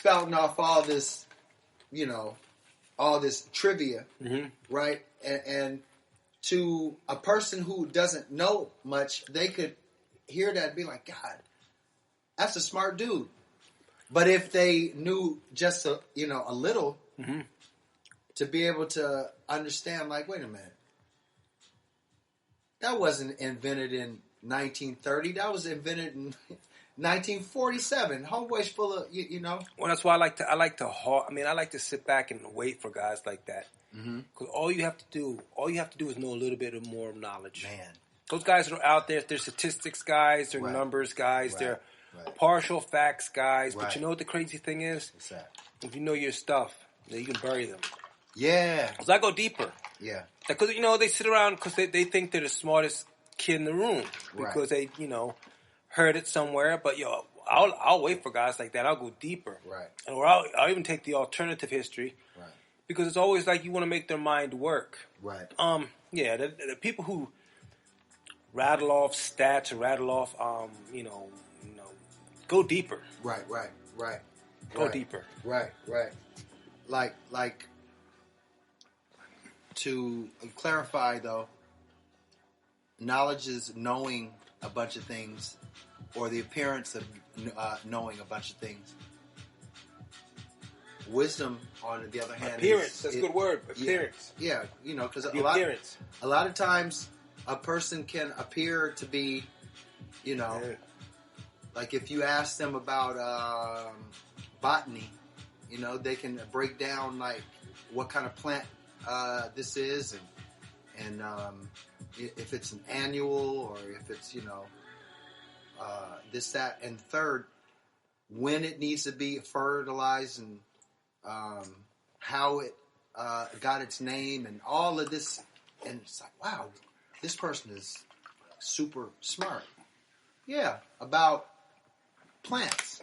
spouting off all this, all this trivia, right? And to a person who doesn't know much, they could hear that and be like, God, that's a smart dude. But if they knew just a little, to be able to understand, like, wait a minute, that wasn't invented in 1930. That was invented in 1947. Homeboy's full of, Well, that's why I like to sit back and wait for guys like that. Because all you have to do is know a little bit more knowledge. Man, those guys that are out there, they're statistics guys, they're numbers guys, they're partial facts guys. But you know what the crazy thing is? What's that? If you know your stuff, then you can bury them. Yeah. Because I go deeper. Yeah. Because, they sit around because they think they're the smartest kid in the room. Because they, heard it somewhere. But, I'll wait for guys like that. I'll go deeper. Right. Or I'll even take the alternative history. Right. Because it's always like you want to make their mind work. Right. The people who rattle off stats or rattle off, go deeper. Right. Go deeper. Right. Like, to clarify though, knowledge is knowing a bunch of things, or the appearance of knowing a bunch of things. Wisdom, on the other hand, appearance. That's a good word. Appearance. Yeah, because a lot of times a person can appear to be, like if you ask them about botany, they can break down like what kind of plant this is, and if it's an annual or if it's this, that, and third, when it needs to be fertilized and how it got its name and all of this, and it's like, wow, this person is super smart. Yeah, about plants.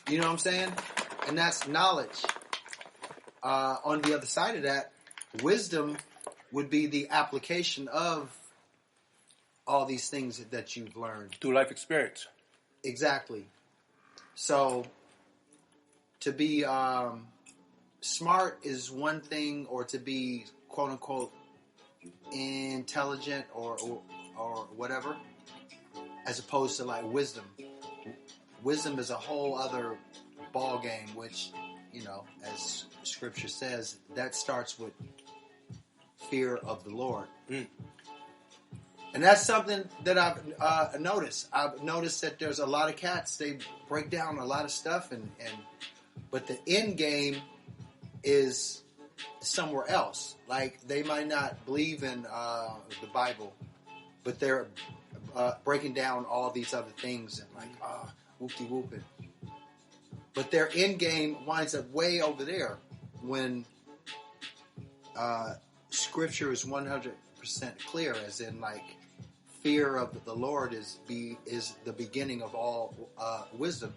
You know what I'm saying? And that's knowledge. On the other side of that, wisdom would be the application of all these things that you've learned. Through life experience. Exactly. So, to be smart is one thing, or to be quote unquote intelligent or whatever, as opposed to like wisdom. Wisdom is a whole other ball game, which, as Scripture says, that starts with fear of the Lord. And that's something that I've noticed. I've noticed that there's a lot of cats, they break down a lot of stuff, but the end game is somewhere else. Like, they might not believe in the Bible, but they're breaking down all these other things and like, whoop-de-whooping. But their end game winds up way over there when Scripture is 100% clear, as in like fear of the Lord is the beginning of all wisdom.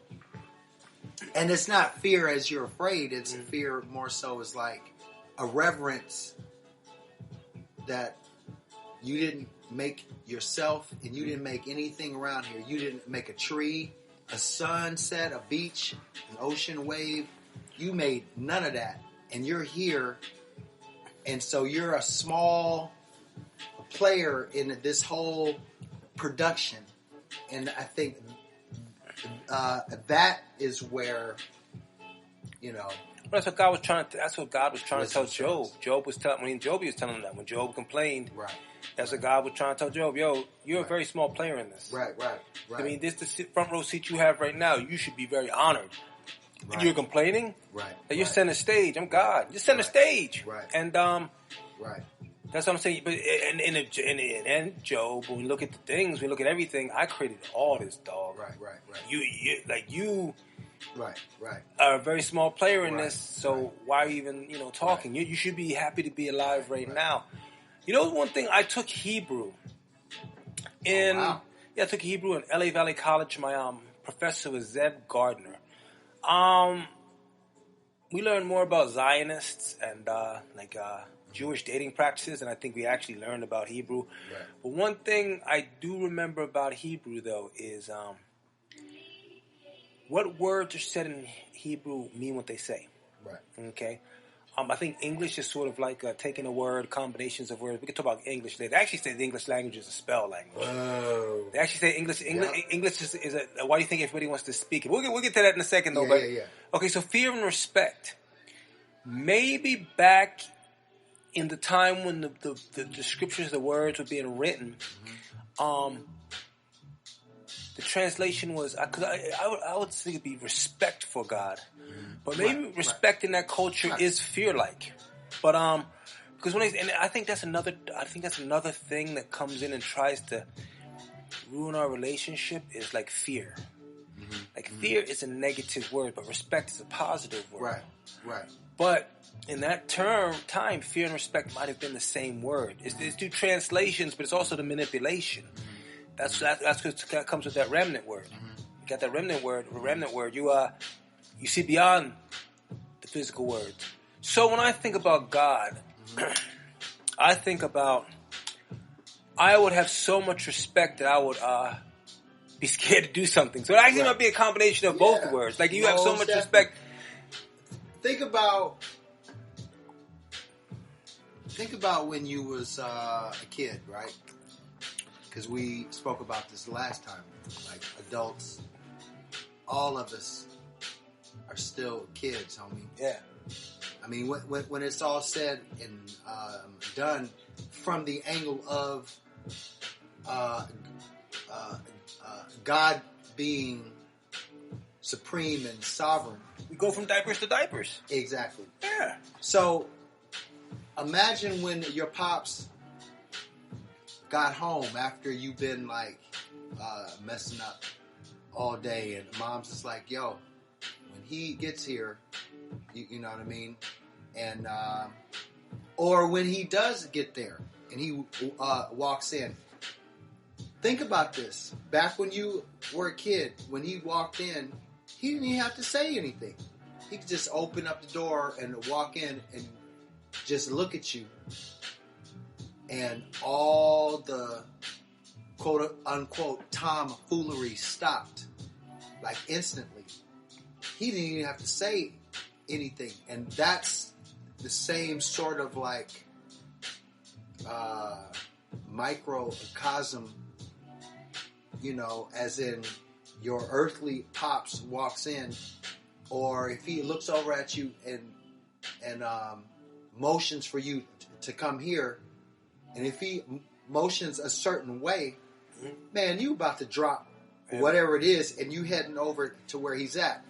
And it's not fear as you're afraid. It's fear more so as like a reverence that you didn't make yourself, and you didn't make anything around here. You didn't make a tree, a sunset, a beach, an ocean wave. You made none of that. And you're here. And so you're a small player in this whole production. And I think that is where, That's what God was trying to tell Job. Job was telling him that when Job complained. Right. That's what God was trying to tell Job. Yo, you're a very small player in this. Right. I mean, this the front row seat you have right now. You should be very honored. Right. You're complaining. Right. You're center stage. I'm God. You're center stage. Right. And right. That's what I'm saying. But in Job, when we look at the things, we look at everything. I created all this, dog. Right. You. Right. Are a very small player in this. So why are you even talking? Right. You should be happy to be alive right now. One thing, I took Hebrew I took Hebrew in LA Valley College. My professor was Zeb Gardner. We learned more about Zionists and Jewish dating practices, and I think we actually learned about Hebrew. Right. But one thing I do remember about Hebrew, though, is what words are said in Hebrew mean what they say. Right. Okay. I think English is sort of like taking a word, combinations of words. We can talk about English later. They actually say the English language is a spell language. Whoa. They actually say English is a. Why do you think everybody wants to speak it? We'll get to that in a second, though. Yeah. Okay, so fear and respect. Maybe back in the time when the scriptures, the words were being written, the translation was, I would think it'd be respect for God. But maybe respect in that culture is fear-like. But because I think that's another thing that comes in and tries to ruin our relationship is like fear. Like fear is a negative word, but respect is a positive word. Right. But in that time, fear and respect might have been the same word. It's two translations, but it's also the manipulation. That's what comes with that remnant word. You got that remnant word. You see beyond the physical words. So when I think about God, I think about I would have so much respect that I would be scared to do something. So it actually might be a combination of both words. Like you have so much respect. Think about when you was a kid, right? Because we spoke about this last time. Like adults, all of us are still kids, homie. Yeah. I mean, when it's all said and done, from the angle of God being supreme and sovereign. We go from diapers to diapers. Exactly. Yeah. So, imagine when your pops got home after you've been like messing up all day, and mom's just like, "Yo, when he gets here, you know what I mean?" And or when he does get there and he walks in. Think about this. Back when you were a kid, when he walked in, he didn't even have to say anything. He could just open up the door and walk in and just look at you. And all the quote-unquote tomfoolery stopped. Like instantly. He didn't even have to say anything. And that's the same sort of like microcosm, you know, as in your earthly pops walks in, or if he looks over at you and motions for you to come here, and if he motions a certain way, man, you about to drop whatever it is, and you heading over to where he's at.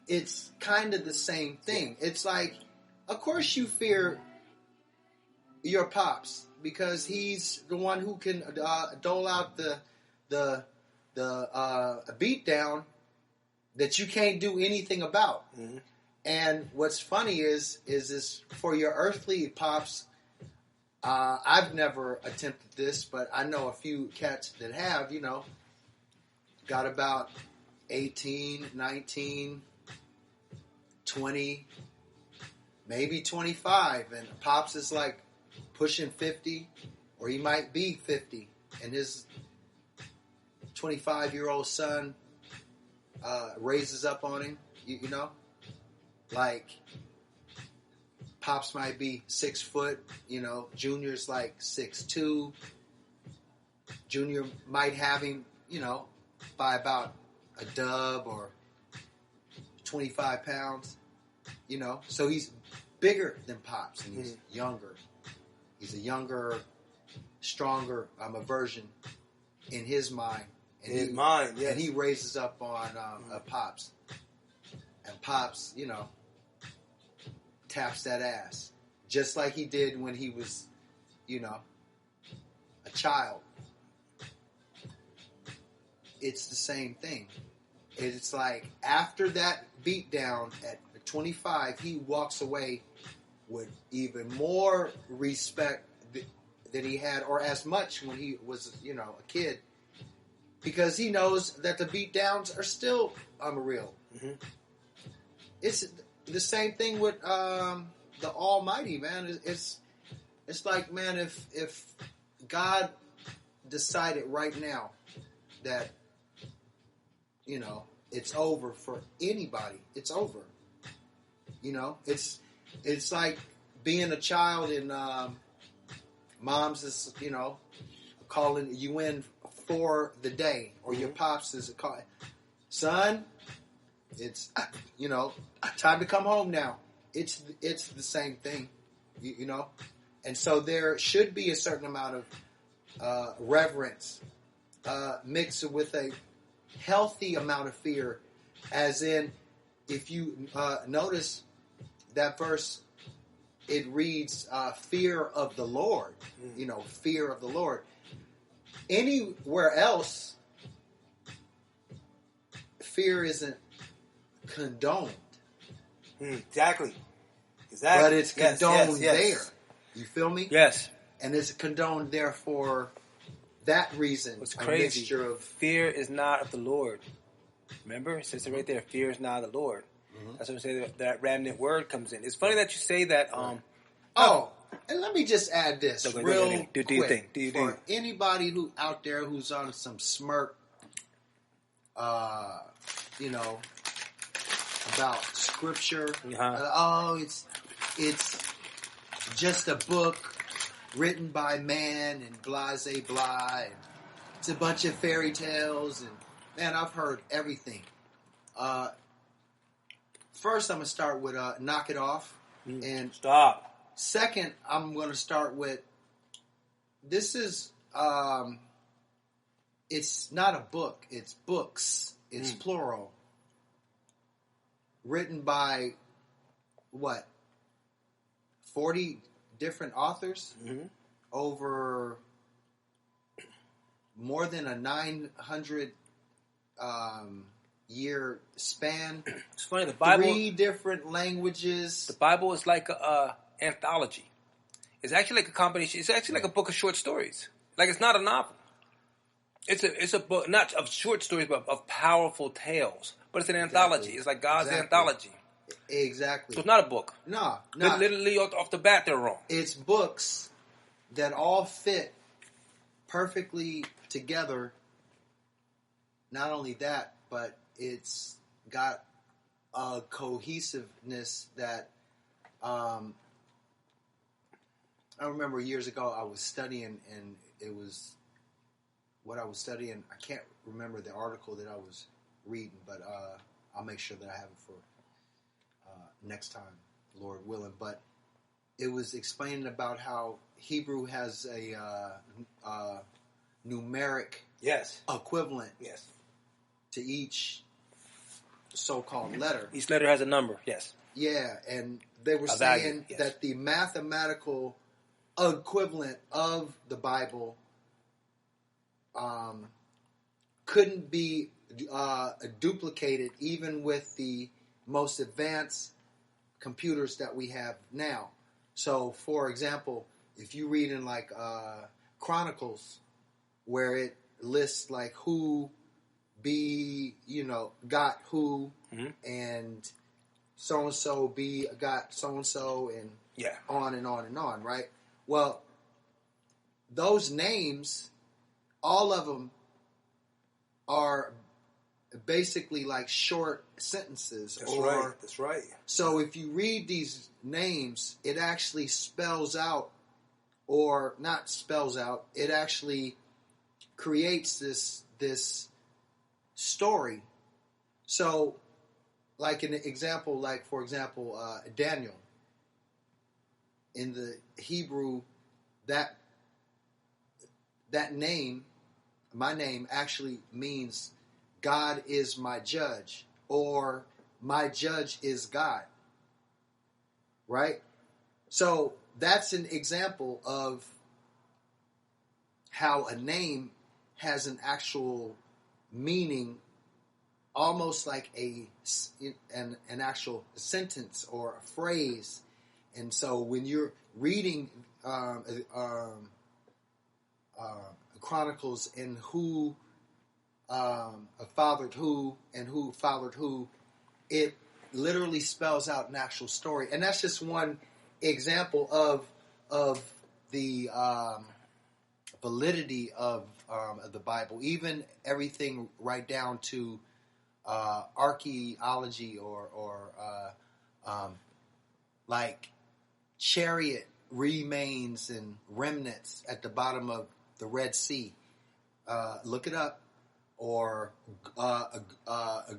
It's kind of the same thing. It's like, of course you fear your pops because he's the one who can dole out the beat down that you can't do anything about. Mm-hmm. And what's funny is for your earthly pops, I've never attempted this, but I know a few cats that have, you know, got about 18, 19, 20, maybe 25, and pops is like pushing 50, or he might be 50, and his 25-year-old son raises up on him, you know? Like, pops might be 6 foot, you know, Junior's like 6'2". Junior might have him, you know, by about a dub or 25 pounds, you know? So he's bigger than pops, and he's younger. He's a younger, stronger version in his mind. And and he raises up on pops. And pops, you know, taps that ass. Just like he did when he was, you know, a child. It's the same thing. It's like after that beatdown at 25, he walks away with even more respect than he had, or as much when he was, you know, a kid. Because he knows that the beatdowns are still unreal. Mm-hmm. It's the same thing with the Almighty, man. It's like, man, if God decided right now that, you know, it's over for anybody. It's over. You know, it's like being a child and mom's is, you know, calling you in for the day, or your pops is calling, son, it's, you know, time to come home now. It's the same thing, you know, and so there should be a certain amount of reverence mixed with a healthy amount of fear, as in, if you notice that verse, it reads fear of the Lord, you know, fear of the Lord. Anywhere else, fear isn't condoned. Exactly. But it's condoned yes. there. You feel me? Yes. And it's condoned there for that reason. What's crazy? Mixture of fear is not of the Lord. Remember? It says it right there. Fear is not of the Lord. That's what I'm saying. That remnant word comes in. It's funny that you say that. And let me just add this real quick. Do your thing. For anybody who out there who's on some smirk, you know, about scripture. It's just a book written by man and blase blah. And it's a bunch of fairy tales, and man, I've heard everything. First, I'm gonna start with knock it off, and stop. Second, I'm going to start with, this is, it's not a book, it's books. It's plural. Written by, 40 different authors? Over more than a 900 year span. It's funny, the Bible... 3 different languages. The Bible is like a... anthology. It's actually like a combination. It's actually like a book of short stories. Like, it's not a novel. It's a book not of short stories, but of powerful tales. But it's an anthology. It's like God's anthology. Exactly. So it's not a book. No. Literally off the bat, they're wrong. It's books that all fit perfectly together. Not only that, but it's got a cohesiveness that I remember years ago I was studying, and it was what I was studying. I can't remember the article that I was reading, but I'll make sure that I have it for next time, Lord willing. But it was explaining about how Hebrew has a numeric equivalent to each so-called letter. Each letter has a number, yes. Yeah, and they were saying that the mathematical equivalent of the Bible couldn't be duplicated even with the most advanced computers that we have now. So, for example, if you read in like Chronicles, where it lists like who got who, and so-and-so got so-and-so, and on and on and on, right? Well, those names, all of them are basically like short sentences. That's right. So if you read these names, it actually spells out, or not spells out, it actually creates this story. So, like an example, like for example, Daniel. In the Hebrew, that name, my name, actually means God is my judge, or my judge is God. Right? So that's an example of how a name has an actual meaning, almost like an actual sentence or a phrase. And so when you're reading Chronicles and who fathered who and who fathered who, it literally spells out an actual story. And that's just one example of the validity of the Bible. Even everything right down to archaeology or like chariot remains and remnants at the bottom of the Red Sea. Look it up. Or a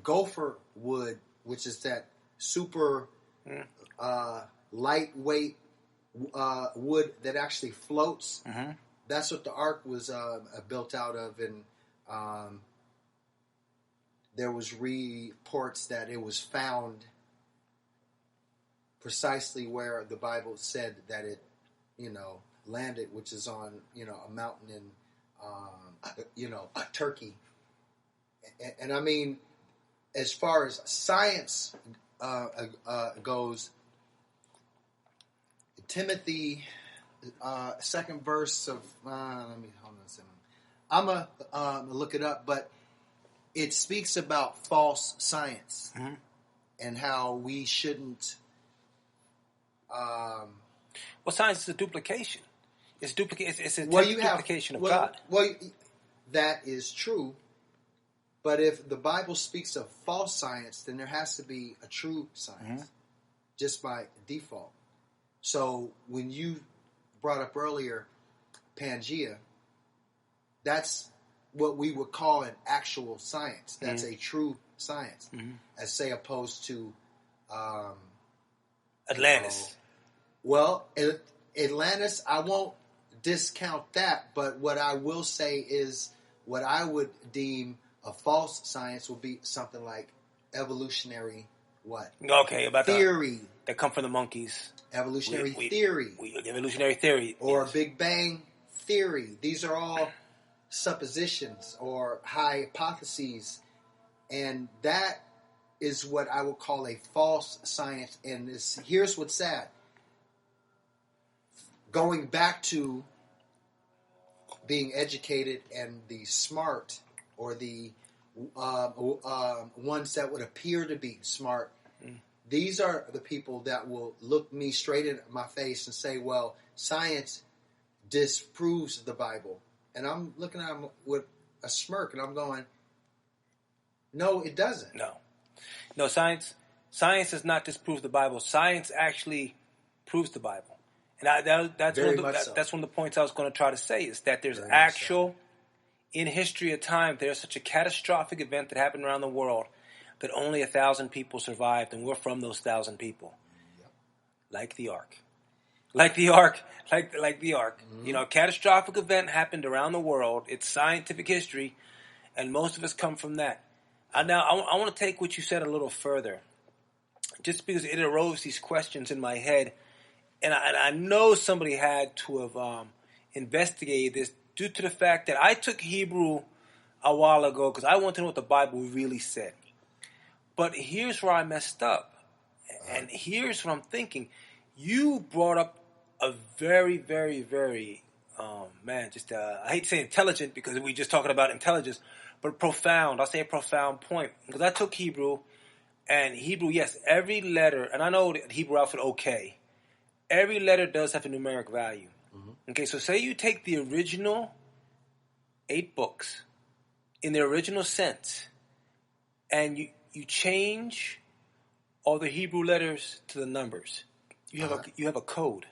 gopher wood, which is that super lightweight wood that actually floats. Mm-hmm. That's what the ark was built out of, and there was reports that it was found precisely where the Bible said that it, landed, which is on, a mountain in, Turkey. And I mean, as far as science goes, Timothy, second verse of, let me hold on a second. I'm going to look it up, but it speaks about false science mm-hmm. and how we shouldn't. Well, science is a duplication. It's a duplication of God. Well, that is true. But if the Bible speaks of false science, then there has to be a true science, mm-hmm. just by default. So when you brought up earlier Pangea, that's what we would call an actual science. That's mm-hmm. a true science, mm-hmm. as say opposed to Atlantis. Atlantis, I won't discount that, but what I will say is what I would deem a false science will be something like evolutionary what? Okay, about theory. That come from the monkeys. Evolutionary theory. Evolutionary theory. Or Big Bang theory. These are all suppositions or hypotheses. And that is what I would call a false science. And here's what's sad. Going back to being educated and the smart or the ones that would appear to be smart, these are the people that will look me straight in my face and say, well, science disproves the Bible. And I'm looking at them with a smirk, and I'm going, no, it doesn't. No, science does not disprove the Bible. Science actually proves the Bible. And that's one of the points I was going to try to say, is that there's in history of time, there's such a catastrophic event that happened around the world that only 1,000 people survived, and we're from those 1,000 people. Yep. Like the ark. Mm-hmm. A catastrophic event happened around the world. It's scientific history, and most of us come from that. Now, I want to take what you said a little further, just because it arose these questions in my head, and I know somebody had to have investigated this, due to the fact that I took Hebrew a while ago because I wanted to know what the Bible really said. But here's where I messed up. And here's what I'm thinking. You brought up a very, very, very, I hate to say intelligent because we're just talking about intelligence, but profound. I'll say a profound point. Because I took Hebrew, and Hebrew, yes, every letter, and I know the Hebrew alphabet, okay, every letter does have a numeric value. Okay, so say you take the original 8 books in their original sense, and you change all the Hebrew letters to the numbers. You have a code.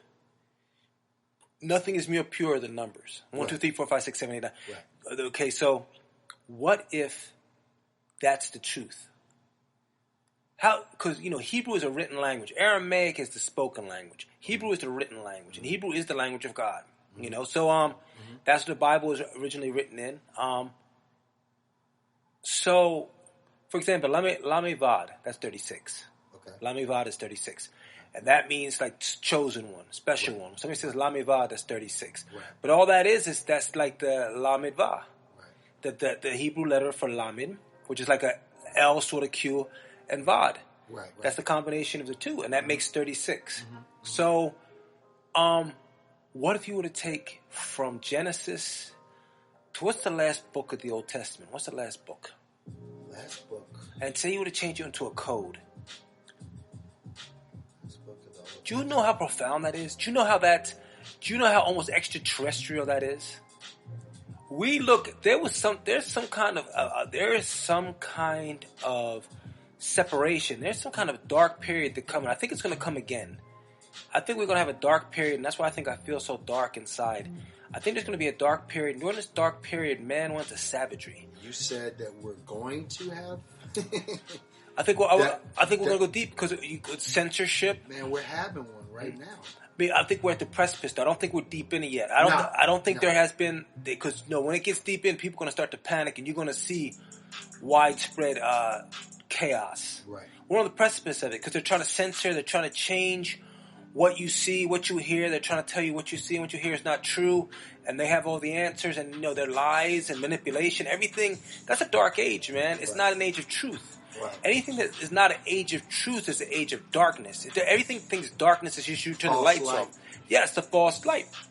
Nothing is more pure than numbers. 1, 2, 3, 4, 5, 6, 7, 8, 9. Right. Okay, so what if that's the truth? How? Because Hebrew is a written language. Aramaic is the spoken language. Hebrew is the written language, and Hebrew is the language of God. So that's what the Bible was originally written in. So, for example, Lamivad, that's 36. Okay. Lamivad is 36. And that means like chosen one, special one. Somebody says Lamivad, that's 36. Right. But all that is that's like the Lamidva. Right. The Hebrew letter for Lamin, which is like a L sort of Q, and Vad. Right. That's the combination of the two, and that makes 36. Mm-hmm. So, what if you were to take from Genesis to what's the last book of the Old Testament? What's the last book? Last book. And say you were to change it into a code. Do you know how profound that is? Do you know how almost extraterrestrial that is? There's some kind of separation. There's some kind of dark period to come. And I think it's going to come again. I think we're going to have a dark period, and that's why I think I feel so dark inside. I think there's going to be a dark period. And during this dark period, man went to savagery. You said that we're going to have. I think we're going to go deep because censorship. Man, we're having one right now. I think we're at the precipice. I don't think we're deep in it yet. I don't think there has been, because when it gets deep in, people are going to start to panic, and you're going to see widespread chaos. Right. We're on the precipice of it because they're trying to censor. They're trying to change what you see, what you hear. They're trying to tell you what you see and what you hear is not true, and they have all the answers, and their lies and manipulation. Everything. That's a dark age, man. It's not an age of truth. Right. Anything that is not an age of truth is an age of darkness. Everything thinks darkness is just you turn the lights off. Yeah, it's the false light.